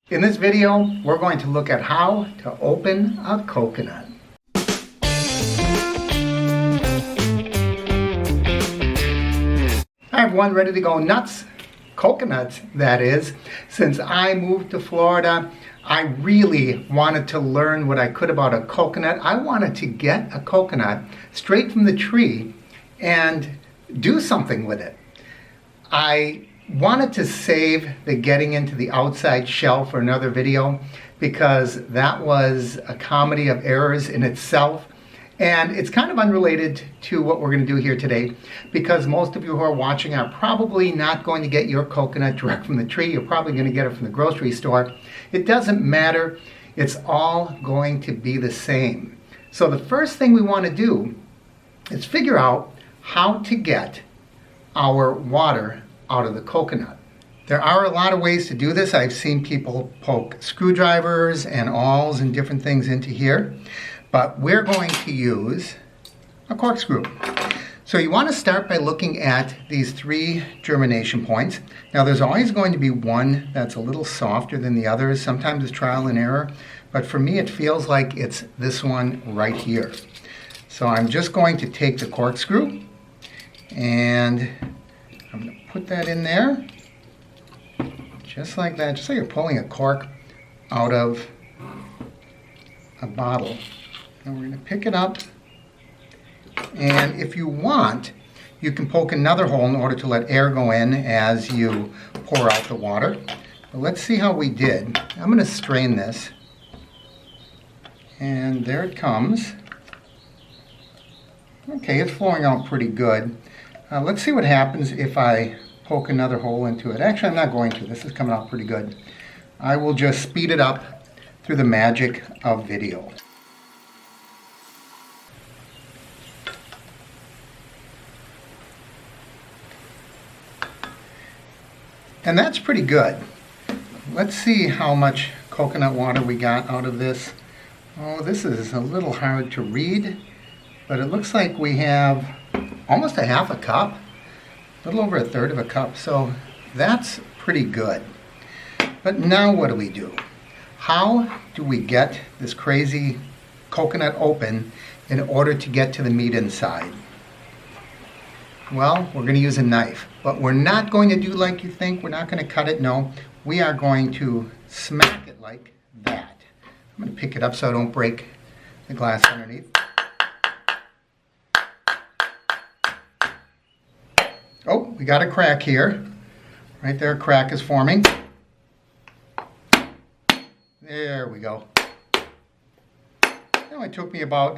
In this video, we're going to look at how to open a coconut. I have one ready to go nuts, coconuts that is. Since I moved to Florida, I really wanted to learn what I could about a coconut. I wanted to get a coconut straight from the tree and do something with it. I wanted to save the getting into the outside shell for another video because that was a comedy of errors in itself, and it's kind of unrelated to what we're going to do here today because most of you who are watching are probably not going to get your coconut direct from the tree. You're probably going to get it from the grocery store. It doesn't matter. It's all going to be the same. So the first thing we want to do is figure out how to get our water out of the coconut. There are a lot of ways to do this. I've seen people poke screwdrivers and awls and different things into here, but we're going to use a corkscrew. So you want to start by looking at these 3 germination points. Now there's always going to be one that's a little softer than the others. Sometimes it's trial and error, but for me it feels like it's this one right here. So I'm just going to take the corkscrew and I'm going to put that in there, just like that, just like you're pulling a cork out of a bottle. And we're going to pick it up, and if you want, you can poke another hole in order to let air go in as you pour out the water. But let's see how we did. I'm going to strain this, and there it comes. Okay, it's flowing out pretty good. Let's see what happens if I poke another hole into it. Actually, I'm not going to. This is coming out pretty good. I will just speed it up through the magic of video. And that's pretty good. Let's see how much coconut water we got out of this. Oh, this is a little hard to read, but it looks like we have almost a half a cup, a little over a third of a cup, so that's pretty good. But now what do we do? How do we get this crazy coconut open in order to get to the meat inside? Well, we're going to use a knife, but we're not going to do like you think. We're not going to cut it, no. We are going to smack it like that. I'm going to pick it up so I don't break the glass underneath. Oh, we got a crack here. Right there, a crack is forming. There we go. It only took me about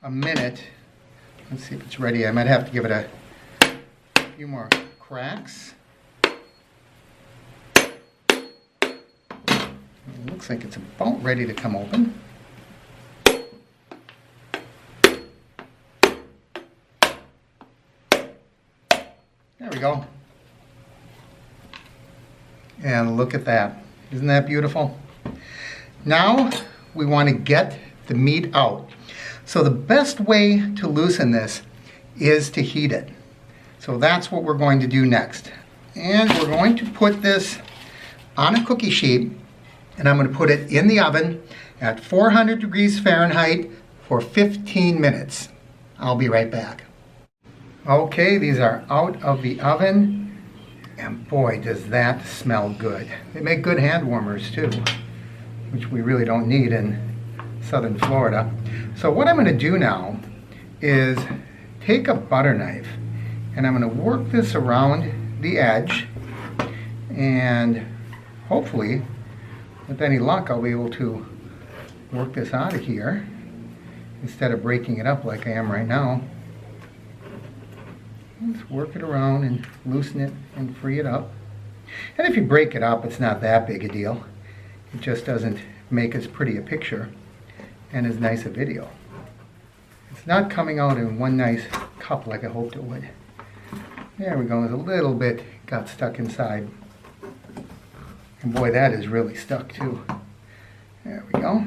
a minute. Let's see if it's ready. I might have to give it a few more cracks. It looks like it's about ready to come open. There we go. And look at that. Isn't that beautiful? Now we want to get the meat out. So the best way to loosen this is to heat it. So that's what we're going to do next. And we're going to put this on a cookie sheet, and I'm going to put it in the oven at 400 degrees Fahrenheit for 15 minutes. I'll be right back. Okay, these are out of the oven, and boy, does that smell good. They make good hand warmers too, which we really don't need in southern Florida. So what I'm going to do now is take a butter knife, and I'm going to work this around the edge, and hopefully, with any luck, I'll be able to work this out of here instead of breaking it up like I am right now. Let's work it around and loosen it and free it up. And if you break it up, it's not that big a deal. It just doesn't make as pretty a picture and as nice a video. It's not coming out in one nice cup like I hoped it would. There we go. There's a little bit got stuck inside. And boy, that is really stuck too. There we go.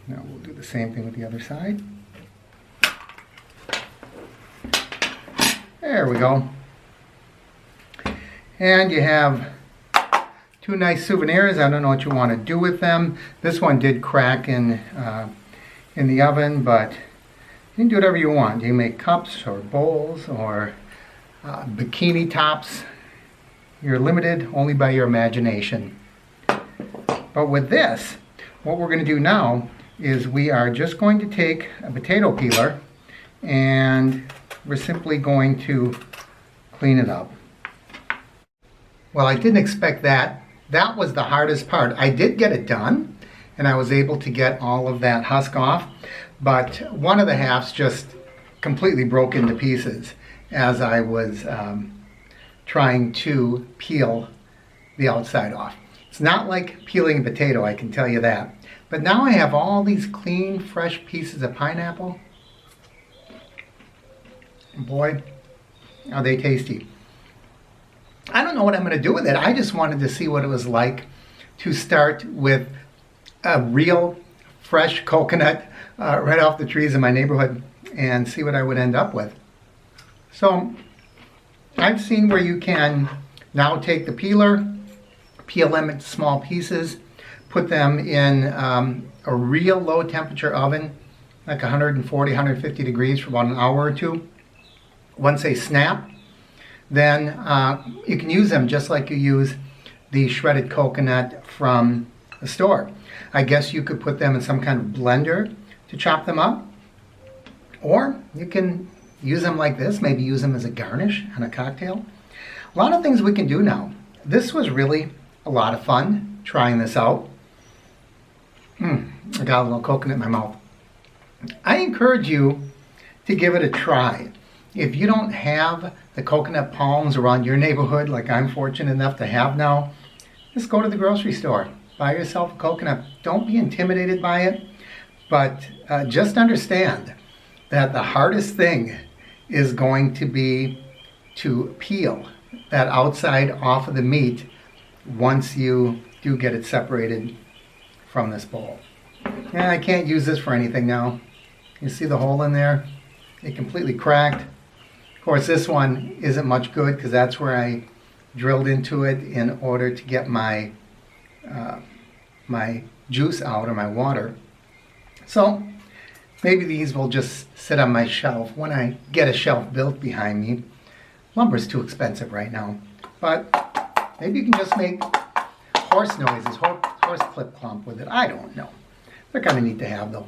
Now we'll do the same thing with the other side. There we go. And you have two nice souvenirs. I don't know what you want to do with them. This one did crack in the oven, but you can do whatever you want. You can make cups or bowls or bikini tops. You're limited only by your imagination. But with this, what we're going to do now is we are just going to take a potato peeler and we're simply going to clean it up. Well, I didn't expect that. That was the hardest part. I did get it done and I was able to get all of that husk off, but one of the halves just completely broke into pieces as I was trying to peel the outside off. It's not like peeling a potato, I can tell you that. But now I have all these clean, fresh pieces of pineapple. And boy, are they tasty. I don't know what I'm going to do with it. I just wanted to see what it was like to start with a real fresh coconut right off the trees in my neighborhood and see what I would end up with. So I've seen where you can now take the peeler, peel them into small pieces, put them in a real low temperature oven, like 140, 150 degrees for about an hour or two. Once they snap, then you can use them just like you use the shredded coconut from the store. I guess you could put them in some kind of blender to chop them up, or you can use them like this, maybe use them as a garnish on a cocktail. A lot of things we can do now. This was really a lot of fun trying this out. I got a little coconut in my mouth. I encourage you to give it a try. If you don't have the coconut palms around your neighborhood like I'm fortunate enough to have now, just go to the grocery store. Buy yourself a coconut. Don't be intimidated by it, but just understand that the hardest thing is going to be to peel that outside off of the meat once you do get it separated from this bowl. And I can't use this for anything now. You see the hole in there? It completely cracked. Of course, this one isn't much good because that's where I drilled into it in order to get my my juice out, or my water. So maybe these will just sit on my shelf when I get a shelf built behind me. Lumber's too expensive right now, but maybe you can just make horse noises, horse clip clomp with it. I don't know. They're kind of neat to have though.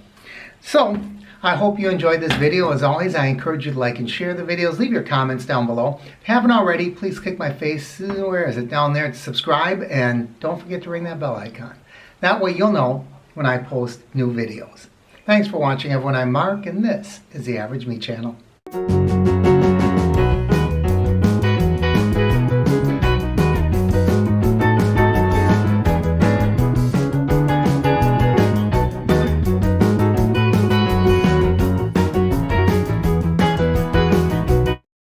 So I hope you enjoyed this video. As always, I encourage you to like and share the videos. Leave your comments down below. If you haven't already, please click my face, where is it, down there, to subscribe, and don't forget to ring that bell icon. That way you'll know when I post new videos. Thanks for watching, everyone. I'm Mark, and this is the Average Me Channel.